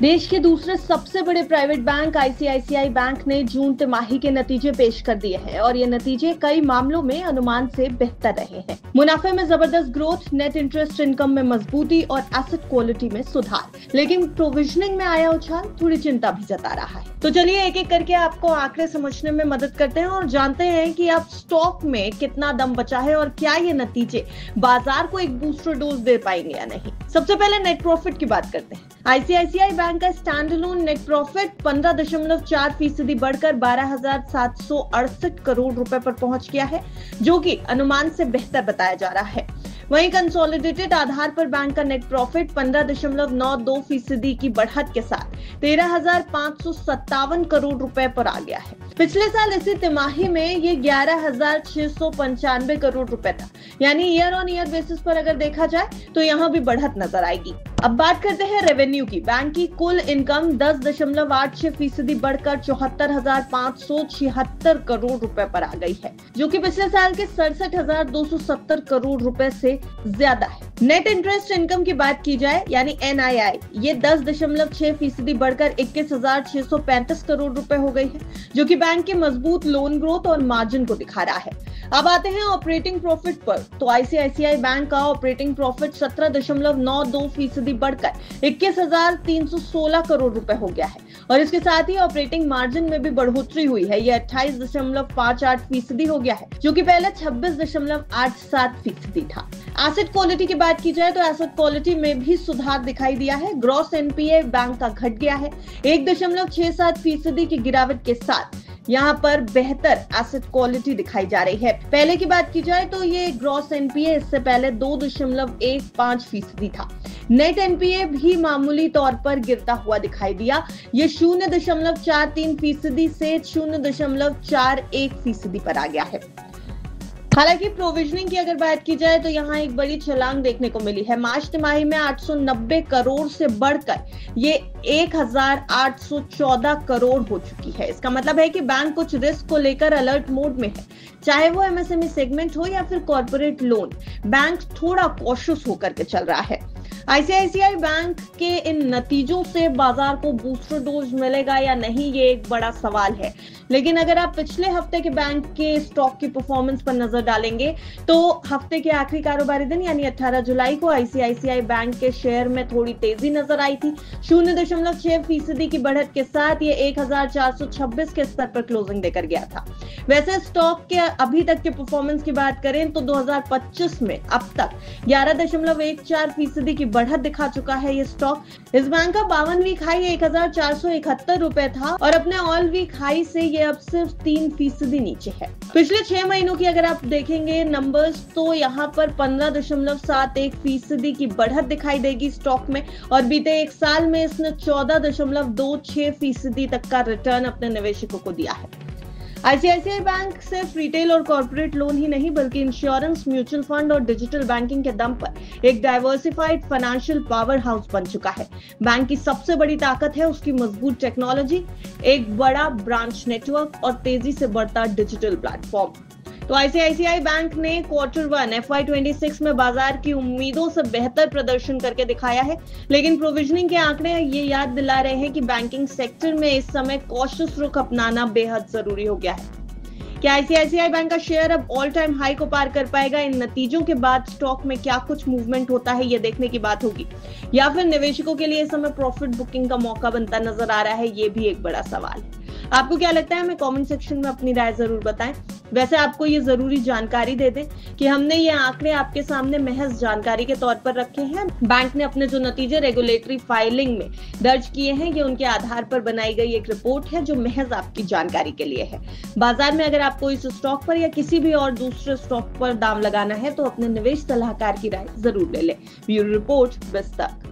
देश के दूसरे सबसे बड़े प्राइवेट बैंक आईसीआईसीआई बैंक ने जून तिमाही के नतीजे पेश कर दिए हैं और ये नतीजे कई मामलों में अनुमान से बेहतर रहे हैं। मुनाफे में जबरदस्त ग्रोथ, नेट इंटरेस्ट इनकम में मजबूती और एसेट क्वालिटी में सुधार, लेकिन प्रोविजनिंग में आया उछाल थोड़ी चिंता भी जता रहा है। तो चलिए एक एक करके आपको आंकड़े समझने में मदद करते हैं और जानते हैं कि आप स्टॉक में कितना दम बचा है और क्या ये नतीजे बाजार को एक बूस्टर डोज दे पाएंगे या नहीं। सबसे पहले नेट प्रॉफिट की बात करते हैं। आईसीआईसीआई बैंक का स्टैंडअलोन नेट प्रॉफिट 15.4% बढ़कर 12,768 करोड़ रुपए पर पहुंच गया है, जो कि अनुमान से बेहतर बताया जा रहा है। वहीं कंसोलिडेटेड आधार पर बैंक का नेट प्रॉफिट 15.92% की बढ़त के साथ 13,557 करोड़ रुपए पर आ गया है। पिछले साल इसी तिमाही में ये 11,695 करोड़ रुपए था, यानी ईयर ऑन ईयर बेसिस पर अगर देखा जाए तो यहाँ भी बढ़त नजर आएगी। अब बात करते हैं रेवेन्यू की। बैंक की कुल इनकम 10.86% बढ़कर 74,576 करोड़ रुपए पर आ गई है, जो कि पिछले साल के 67,270 करोड़ रुपए से ज्यादा है। नेट इंटरेस्ट इनकम की बात की जाए यानी एनआईआई, ये 10.6% बढ़कर 21,635 करोड़ रुपए हो गई है, जो कि बैंक के मजबूत लोन ग्रोथ और मार्जिन को दिखा रहा है। अब आते हैं ऑपरेटिंग प्रॉफिट पर। तो आईसीआईसीआई बैंक का ऑपरेटिंग प्रॉफिट 17.92% बढ़कर 21,316 करोड़ रुपए हो गया है और इसके साथ ही ऑपरेटिंग मार्जिन में भी बढ़ोतरी हुई है। ये 28.58% हो गया है, जो कि पहले 26.87% था। एसेट क्वालिटी की बात की जाए तो एसेट क्वालिटी में भी सुधार दिखाई दिया है। ग्रॉस एनपीए बैंक का घट गया है 1.67% की गिरावट के साथ यहाँ पर बेहतर एसेट क्वालिटी दिखाई जा रही है। पहले की बात की जाए तो ये ग्रॉस एनपीए इससे पहले 2.15% था। नेट एनपीए भी मामूली तौर पर गिरता हुआ दिखाई दिया, ये 0.43% से 0.41% पर आ गया है। हालांकि प्रोविजनिंग की अगर बात की जाए तो यहाँ एक बड़ी छलांग देखने को मिली है। मार्च तिमाही में 890 करोड़ से बढ़कर ये 1,814 करोड़ हो चुकी है। इसका मतलब है कि बैंक कुछ रिस्क को लेकर अलर्ट मोड में है, चाहे वो एमएसएमई सेगमेंट हो या फिर कॉर्पोरेट लोन। बैंक थोड़ा कॉशियस होकर के चल रहा है। आईसीआईसीआई बैंक के इन नतीजों से बाजार को बूस्टर डोज मिलेगा या नहीं, ये एक बड़ा सवाल है। लेकिन अगर आप पिछले हफ्ते के बैंक के स्टॉक की परफॉर्मेंस पर नजर डालेंगे तो हफ्ते के आखिरी कारोबारी दिन यानी 18 जुलाई को आईसीआईसीआई बैंक के शेयर में थोड़ी तेजी नजर आई थी। 0.6% की बढ़त के साथ ये 1,426 के स्तर पर क्लोजिंग देकर गया था। वैसे स्टॉक के अभी तक के परफॉर्मेंस की बात करें तो 2025 में अब तक 11.14% की बढ़त दिखा चुका है ये स्टॉक। इस बैंक का 52 वीक हाई 1,471 रुपए था और अपने ऑल वीक हाई से ये अब सिर्फ 3% नीचे है। पिछले 6 महीनों की अगर आप देखेंगे नंबर्स तो यहाँ पर 15.71% की बढ़त दिखाई देगी स्टॉक में और बीते एक साल में इसने 14.26% तक का रिटर्न अपने निवेशकों को दिया है। आईसीआईसीआई बैंक सिर्फ रिटेल और कॉर्पोरेट लोन ही नहीं बल्कि इंश्योरेंस, म्यूचुअल फंड और डिजिटल बैंकिंग के दम पर एक डाइवर्सिफाइड फाइनेंशियल पावर हाउस बन चुका है। बैंक की सबसे बड़ी ताकत है उसकी मजबूत टेक्नोलॉजी, एक बड़ा ब्रांच नेटवर्क और तेजी से बढ़ता डिजिटल प्लेटफॉर्म। तो आईसीआईसीआई बैंक ने Q1 FY26 में बाजार की उम्मीदों से बेहतर प्रदर्शन करके दिखाया है, लेकिन प्रोविजनिंग के आंकड़े ये याद दिला रहे हैं कि बैंकिंग सेक्टर में इस समय कॉशियस रुख अपनाना बेहद जरूरी हो गया है। क्या आईसीआईसीआई बैंक का शेयर अब ऑल टाइम हाई को पार कर पाएगा? इन नतीजों के बाद स्टॉक में क्या कुछ मूवमेंट होता है ये देखने की बात होगी, या फिर निवेशकों के लिए इस समय प्रॉफिट बुकिंग का मौका बनता नजर आ रहा है, ये भी एक बड़ा सवाल है। आपको क्या लगता है? हमें कमेंट सेक्शन में अपनी राय जरूर बताएं। वैसे आपको ये जरूरी जानकारी दे दें कि हमने ये आंकड़े आपके सामने महज जानकारी के तौर पर रखे हैं। बैंक ने अपने जो नतीजे रेगुलेटरी फाइलिंग में दर्ज किए हैं ये उनके आधार पर बनाई गई एक रिपोर्ट है जो महज आपकी जानकारी के लिए है। बाजार में अगर आपको इस स्टॉक पर या किसी भी और दूसरे स्टॉक पर दाम लगाना है तो अपने निवेश सलाहकार की राय जरूर ले लें। ब्यूरो रिपोर्ट, बस तक।